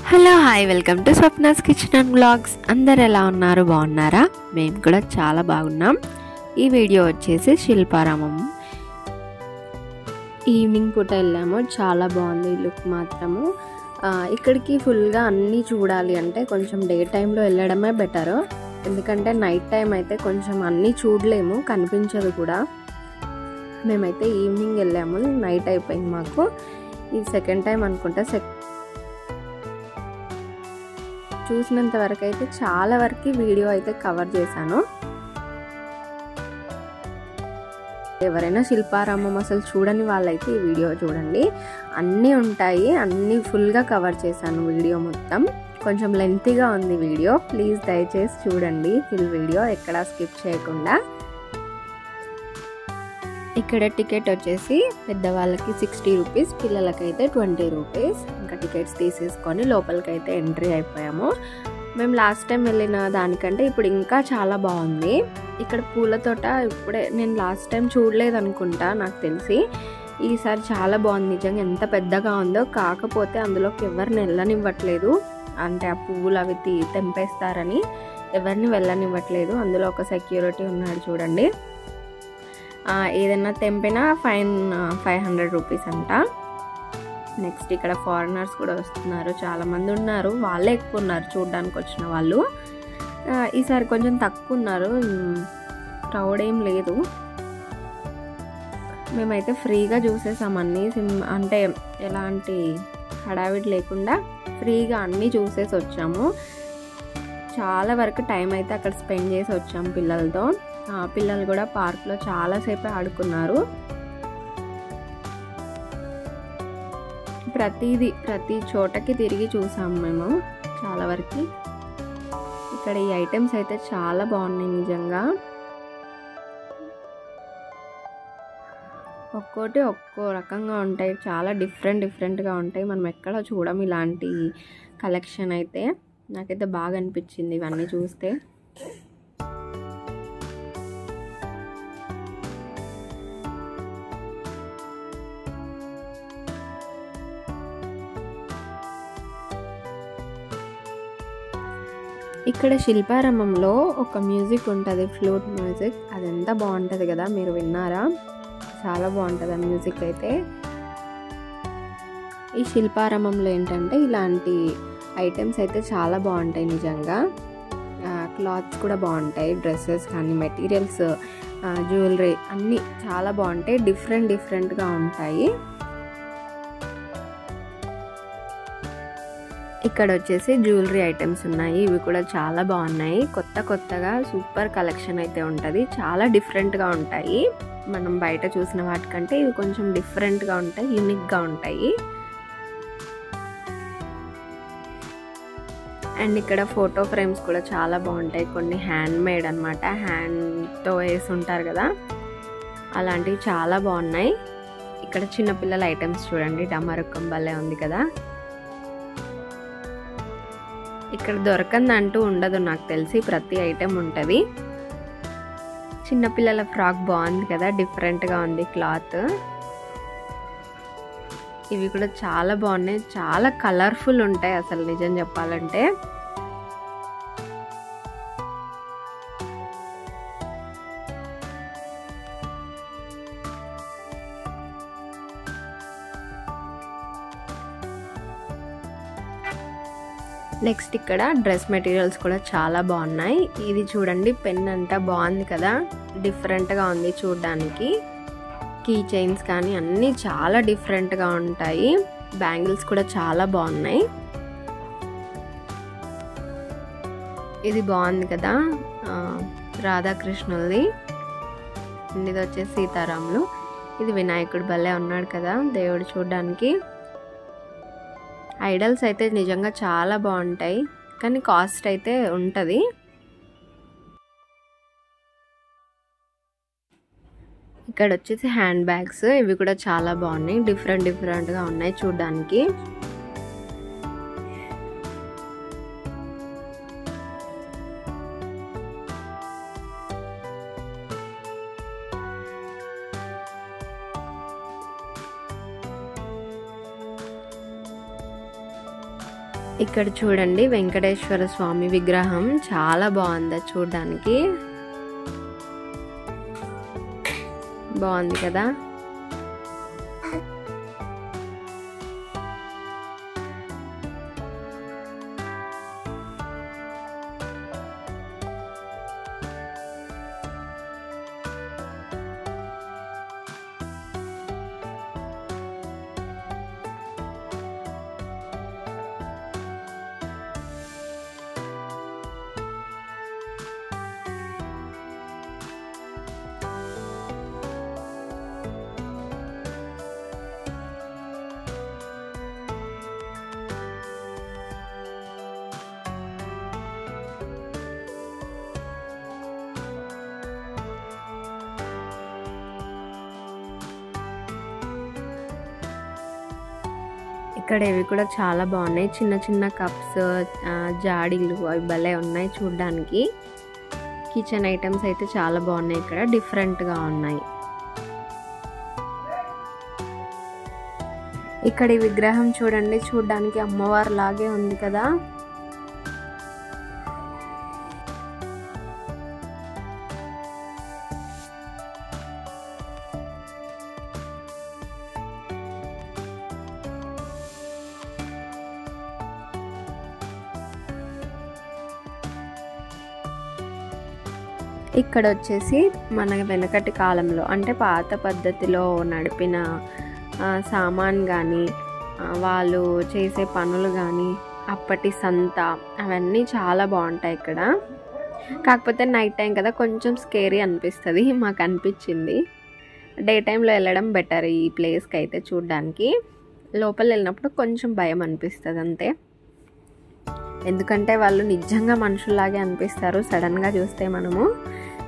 Hello hi welcome to Swapna's kitchen and vlogs. అందరు ఎలా ఉన్నారు? బాగున్నారా? మేము కూడా చాలా బాగున్నాం. ఈ వీడియో వచ్చేసి శిల్పారామం ఈవినింగ్ పూట వెళ్ళాము. చాలా బాగుంది లుక్ మాత్రము. ఇక్కడికి ఫుల్గా అన్నీ చూడాలి అంటే కొంచెం డే టైంలో వెళ్ళడమే బెటర్. ఎందుకంటే నైట్ టైం అయితే కొంచెం అన్నీ చూడలేము, కనిపించదు కూడా. మేమైతే ఈవినింగ్ వెళ్ళాము, నైట్ అయిపోయింది మాకు. ఇది సెకండ్ టైం అనుకుంటా. చూసినంత వరకు అయితే చాలా వరకు వీడియో అయితే కవర్ చేశాను. ఎవరైనా శిల్పారామం అసలు చూడని వాళ్ళైతే ఈ వీడియో చూడండి. అన్నీ ఉంటాయి, అన్నీ ఫుల్గా కవర్ చేశాను వీడియో మొత్తం. కొంచెం లెంతీగా ఉంది వీడియో, ప్లీజ్ దయచేసి చూడండి ఫుల్ వీడియో, ఎక్కడా స్కిప్ చేయకుండా. ఇక్కడ టికెట్ వచ్చేసి పెద్దవాళ్ళకి 60 రూపీస్, పిల్లలకైతే 20 రూపీస్. ఇంకా టికెట్స్ తీసేసుకొని లోపలికైతే ఎంట్రీ అయిపోయాము. మేము లాస్ట్ టైం వెళ్ళిన దానికంటే ఇప్పుడు ఇంకా చాలా బాగుంది. ఇక్కడ పూల తోట ఇప్పుడే నేను లాస్ట్ టైం చూడలేదు అనుకుంటా, నాకు తెలిసి. ఈసారి చాలా బాగుంది నిజంగా. ఎంత పెద్దగా ఉందో, కాకపోతే అందులోకి ఎవరిని వెళ్ళనివ్వట్లేదు. అంటే ఆ పువ్వులు అవి తెంపేస్తారని ఎవరిని వెళ్ళనివ్వట్లేదు. అందులో ఒక సెక్యూరిటీ ఉన్నాడు చూడండి. ఏదైనా తెంపినా ఫైన్ 500 రూపీస్ అంట. నెక్స్ట్ ఇక్కడ ఫారినర్స్ కూడా వస్తున్నారు, చాలామంది ఉన్నారు. వాళ్ళే ఎక్కువ ఉన్నారు చూడడానికి వచ్చిన వాళ్ళు. ఈసారి కొంచెం తక్కువ ఉన్నారు, క్రౌడ్ ఏం లేదు. మేమైతే ఫ్రీగా చూసేసాం అన్నీ. అంటే ఎలాంటి హడావిడి లేకుండా ఫ్రీగా అన్నీ చూసేసి వచ్చాము. చాలా వరకు టైం అయితే అక్కడ స్పెండ్ చేసి వచ్చాము పిల్లలతో. పిల్లలు కూడా పార్క్లో చాలాసేపు ఆడుకున్నారు. ప్రతి చోటకి తిరిగి చూసాము మేము చాలా వరకు. ఇక్కడ ఈ ఐటమ్స్ అయితే చాలా బాగున్నాయి నిజంగా. ఒక్కోటి ఒక్కో రకంగా ఉంటాయి, చాలా డిఫరెంట్గా ఉంటాయి. మనం ఎక్కడ చూడం ఇలాంటి కలెక్షన్ అయితే. నాకైతే బాగా అనిపించింది ఇవన్నీ చూస్తే. ఇక్కడ శిల్పారామంలో ఒక మ్యూజిక్ ఉంటుంది, ఫ్లూట్ మ్యూజిక్. అది ఎంత బాగుంటుంది కదా, మీరు విన్నారా? చాలా బాగుంటుంది ఆ మ్యూజిక్ అయితే. ఈ శిల్పారామంలో ఏంటంటే ఇలాంటి ఐటమ్స్ అయితే చాలా బాగుంటాయి నిజంగా. క్లాత్స్ కూడా బాగుంటాయి, డ్రెస్సెస్ కానీ, మెటీరియల్స్, జ్యువెలరీ అన్నీ చాలా బాగుంటాయి. డిఫరెంట్గా ఉంటాయి. ఇక్కడ వచ్చేసి జ్యువెలరీ ఐటమ్స్ ఉన్నాయి, ఇవి కూడా చాలా బాగున్నాయి. కొత్తగా సూపర్ కలెక్షన్ అయితే ఉంటుంది. చాలా డిఫరెంట్గా ఉంటాయి. మనం బయట చూసిన వాటికంటే ఇవి కొంచెం డిఫరెంట్గా ఉంటాయి, యూనిక్గా ఉంటాయి. అండ్ ఇక్కడ ఫోటో ఫ్రేమ్స్ కూడా చాలా బాగుంటాయి. కొన్ని హ్యాండ్ మేడ్ అనమాట, హ్యాండ్తో వేసి ఉంటారు కదా, అలాంటివి చాలా బాగున్నాయి. ఇక్కడ చిన్నపిల్లల ఐటమ్స్ చూడండి, డమరుకం భలే ఉంది కదా. ఇక్కడ దొరకందంటూ ఉండదు నాకు తెలిసి, ప్రతి ఐటెం ఉంటుంది. చిన్నపిల్లల ఫ్రాక్ బాగుంది కదా, డిఫరెంట్గా ఉంది క్లాత్. ఇవి కూడా చాలా బాగున్నాయి, చాలా కలర్ఫుల్ ఉంటాయి అసలు నిజం చెప్పాలంటే. నెక్స్ట్ ఇక్కడ డ్రెస్ మెటీరియల్స్ కూడా చాలా బాగున్నాయి. ఇది చూడండి, పెన్ అంతా బాగుంది కదా, డిఫరెంట్గా ఉంది చూడడానికి. కీ చైన్స్ కానీ అన్నీ చాలా డిఫరెంట్గా ఉంటాయి. బ్యాంగిల్స్ కూడా చాలా బాగున్నాయి. ఇది బాగుంది కదా, రాధాకృష్ణులది. ఇది వచ్చేసి సీతారాములు. ఇది వినాయకుడు భలే ఉన్నాడు కదా దేవుడు చూడడానికి. ఐడల్స్ అయితే నిజంగా చాలా బాగుంటాయి, కానీ కాస్ట్ అయితే ఉంటుంది. ఇక్కడ వచ్చేసి హ్యాండ్ బ్యాగ్స్, ఇవి కూడా చాలా బాగున్నాయి, డిఫరెంట్గా ఉన్నాయి చూడడానికి. ఇక్కడ చూడండి వెంకటేశ్వర స్వామి విగ్రహం చాలా బాగుంది చూడడానికి. బాగుంది కదా. ఇక్కడ ఇవి కూడా చాలా బాగున్నాయి. చిన్న చిన్న కప్స్, జాడీలు అవి భలే ఉన్నాయి చూడడానికి. కిచెన్ ఐటమ్స్ అయితే చాలా బాగున్నాయి. ఇక్కడ డిఫరెంట్గా ఉన్నాయి. ఇక్కడ ఈ విగ్రహం చూడండి, చూడడానికి అమ్మవారు లాగే ఉంది కదా. ఇక్కడ వచ్చేసి మన వెనకటి కాలంలో అంటే పాత పద్ధతిలో నడిపిన సామాన్ కానీ వాళ్ళు చేసే పనులు కానీ అప్పటి సంత అవన్నీ చాలా బాగుంటాయి ఇక్కడ. కాకపోతే నైట్ టైం కదా కొంచెం స్కేరీ అనిపిస్తుంది, మాకు అనిపించింది. డే టైంలో వెళ్ళడం బెటర్ ఈ ప్లేస్కి అయితే చూడడానికి. లోపల వెళ్ళినప్పుడు కొంచెం భయం అనిపిస్తుంది అంతే. ఎందుకంటే వాళ్ళు నిజంగా మనుషుల్లాగే అనిపిస్తారు. సడన్గా చూస్తే మనము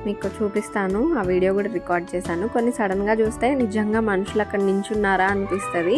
మీకు చూపిస్తాను, ఆ వీడియో కూడా రికార్డ్ చేశాను. కొన్ని సడన్గా చూస్తే నిజంగా మనుషులు అక్కడ నించున్నారా అనిపిస్తుంది.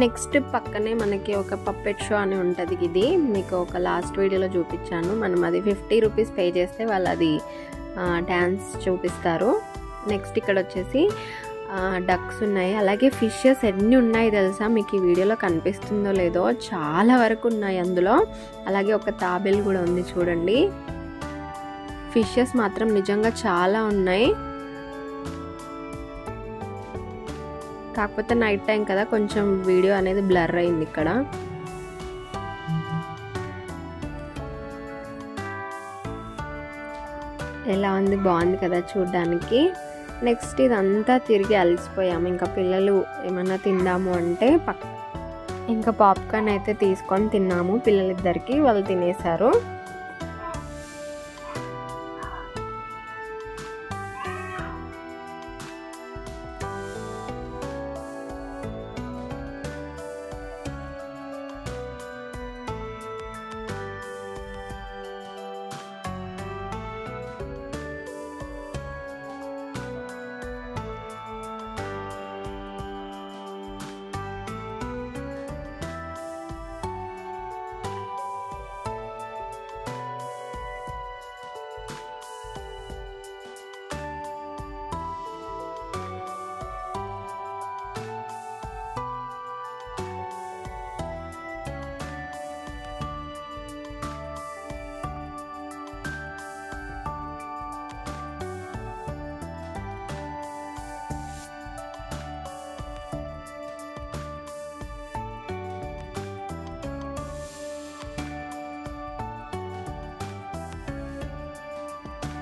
నెక్స్ట్ పక్కనే మనకి ఒక పప్పెట్ షో అని ఉంటుంది. ఇది మీకు ఒక లాస్ట్ వీడియోలో చూపించాను. మనం అది 50 రూపీస్ పే చేస్తే వాళ్ళు అది డ్యాన్స్ చూపిస్తారు. నెక్స్ట్ ఇక్కడ వచ్చేసి డక్స్ ఉన్నాయి, అలాగే ఫిషెస్ ఎన్ని ఉన్నాయి తెలుసా, మీకు ఈ వీడియోలో కనిపిస్తుందో లేదో, చాలా వరకు ఉన్నాయి అందులో. అలాగే ఒక తాబేలు కూడా ఉంది చూడండి. ఫిషెస్ మాత్రం నిజంగా చాలా ఉన్నాయి. కాకపోతే నైట్ టైం కదా కొంచెం వీడియో అనేది బ్లర్ అయింది ఇక్కడ. ఎలా ఉంది, బాగుంది కదా చూడడానికి. నెక్స్ట్ ఇదంతా తిరిగి అలసిపోయాము. ఇంకా పిల్లలు ఏమన్నా తిందాము అంటే ఇంకా పాప్కార్న్ అయితే తీసుకొని తిన్నాము పిల్లలిద్దరికి. వాళ్ళు తినేశారు.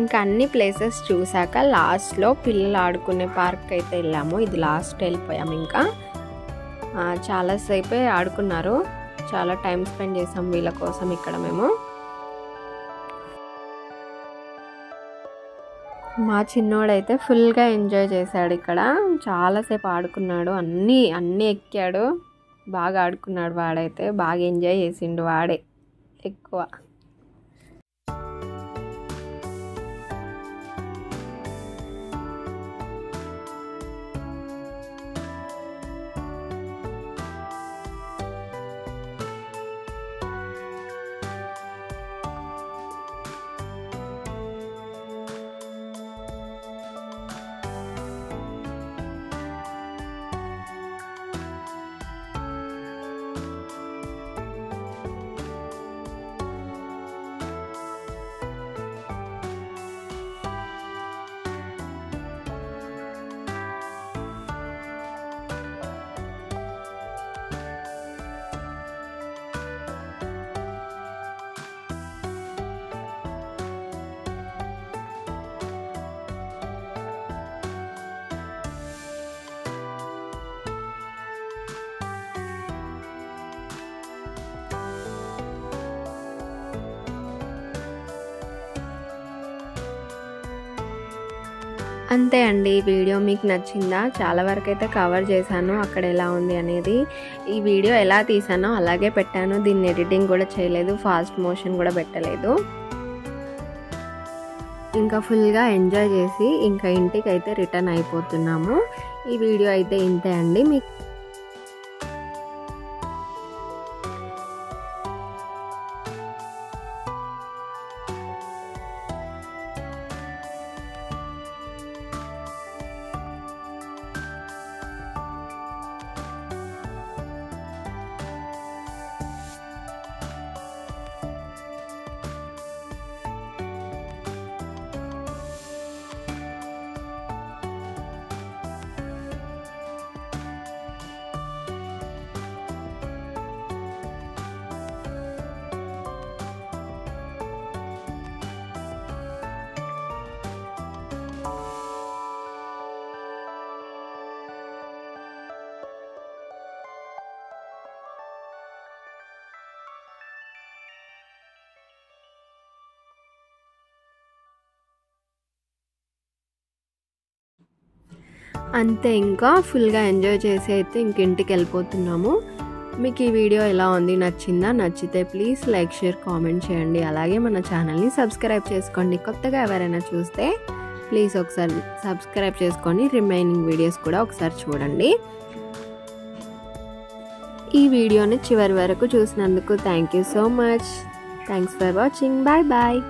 ఇంకా అన్ని ప్లేసెస్ చూసాక లాస్ట్లో పిల్లలు ఆడుకునే పార్క్ అయితే వెళ్ళాము. ఇది లాస్ట్ వెళ్ళిపోయాము. ఇంకా చాలాసేపే ఆడుకున్నారు. చాలా టైం స్పెండ్ చేసాం వీళ్ళ కోసం ఇక్కడ మేము. మా చిన్నోడైతే ఫుల్గా ఎంజాయ్ చేశాడు. ఇక్కడ చాలాసేపు ఆడుకున్నాడు. అన్నీ ఎక్కాడు. బాగా ఆడుకున్నాడు. వాడైతే బాగా ఎంజాయ్ చేసిండు. వాడే ఎక్కువ. అంతే అండి. ఈ వీడియో మీకు నచ్చిందా? చాలా వరకు అయితే కవర్ చేశాను అక్కడ ఎలా ఉంది అనేది. ఈ వీడియో ఎలా తీసానో అలాగే పెట్టాను. దీన్ని ఎడిటింగ్ కూడా చేయలేదు, ఫాస్ట్ మోషన్ కూడా పెట్టలేదు. ఇంకా ఫుల్గా ఎంజాయ్ చేసి ఇంకా ఇంటికి అయితే రిటర్న్ అయిపోతున్నాము. ఈ వీడియో అయితే ఇంతే అండి. మీకు అంతే ఇంకా ఫుల్గా ఎంజాయ్ చేసి అయితే ఇంక ఇంటికి వెళ్ళిపోతున్నాము. మీకు ఈ వీడియో ఎలా ఉంది, నచ్చిందా? నచ్చితే ప్లీజ్ లైక్, షేర్, కామెంట్ చేయండి. అలాగే మన ఛానల్ని సబ్స్క్రైబ్ చేసుకోండి. కొత్తగా ఎవరైనా చూస్తే ప్లీజ్ ఒకసారి సబ్స్క్రైబ్ చేసుకొని రిమైనింగ్ వీడియోస్ కూడా ఒకసారి చూడండి. ఈ వీడియోని చివరి వరకు చూసినందుకు thank you so much. Thanks for watching. Bye bye.